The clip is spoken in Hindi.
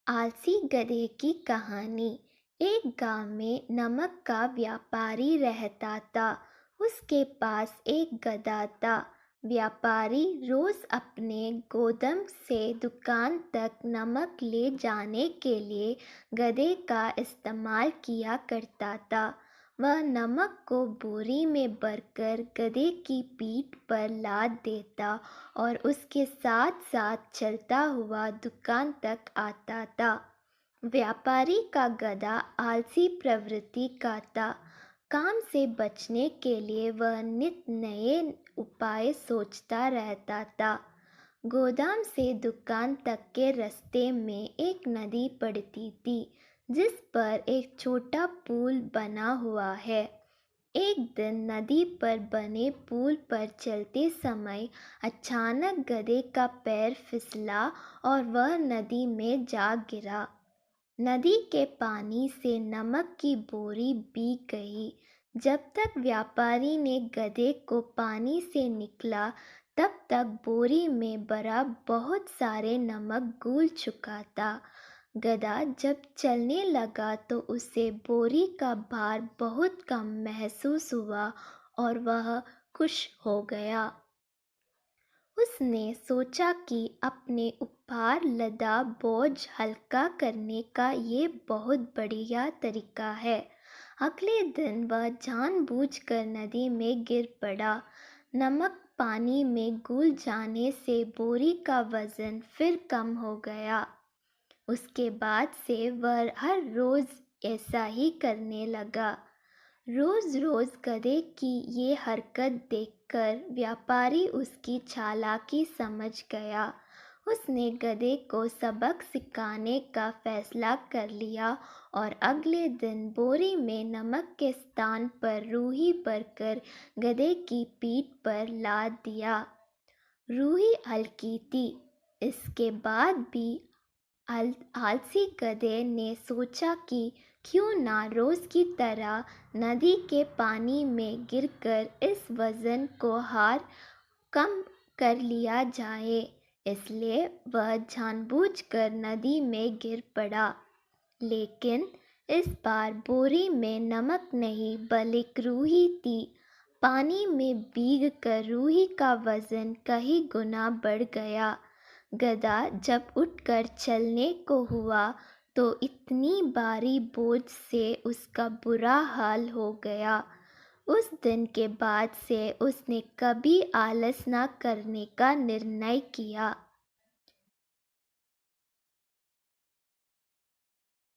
आलसी गधे की कहानी। एक गांव में नमक का व्यापारी रहता था। उसके पास एक गधा था। व्यापारी रोज अपने गोदाम से दुकान तक नमक ले जाने के लिए गधे का इस्तेमाल किया करता था। वह नमक को बोरी में भरकर गधे की पीठ पर लाद देता और उसके साथ साथ चलता हुआ दुकान तक आता था। व्यापारी का गधा आलसी प्रवृत्ति का था। काम से बचने के लिए वह नित नए उपाय सोचता रहता था। गोदाम से दुकान तक के रास्ते में एक नदी पड़ती थी, जिस पर एक छोटा पुल बना हुआ है। एक दिन नदी पर बने पुल पर चलते समय अचानक गधे का पैर फिसला और वह नदी में जा गिरा। नदी के पानी से नमक की बोरी भीग गई। जब तक व्यापारी ने गधे को पानी से निकला, तब तक बोरी में भरा बहुत सारे नमक घुल चुका था। गधा जब चलने लगा तो उसे बोरी का भार बहुत कम महसूस हुआ और वह खुश हो गया। उसने सोचा कि अपने ऊपर लदा बोझ हल्का करने का ये बहुत बढ़िया तरीका है। अगले दिन वह जानबूझकर नदी में गिर पड़ा। नमक पानी में घुल जाने से बोरी का वजन फिर कम हो गया। उसके बाद से वह हर रोज ऐसा ही करने लगा। रोज रोज गधे की ये हरकत देखकर व्यापारी उसकी चालाकी समझ गया। उसने गधे को सबक सिखाने का फैसला कर लिया और अगले दिन बोरी में नमक के स्थान पर रूही भरकर गधे की पीठ पर लाद दिया। रूही हल्की थी। इसके बाद भी आलसी गधे ने सोचा कि क्यों ना रोज की तरह नदी के पानी में गिरकर इस वजन को हार कम कर लिया जाए। इसलिए वह जानबूझकर नदी में गिर पड़ा। लेकिन इस बार बोरी में नमक नहीं बल्कि रूही थी। पानी में भीग कर रूही का वजन कई गुना बढ़ गया। गधा जब उठकर चलने को हुआ तो इतनी भारी बोझ से उसका बुरा हाल हो गया। उस दिन के बाद से उसने कभी आलस न करने का निर्णय किया।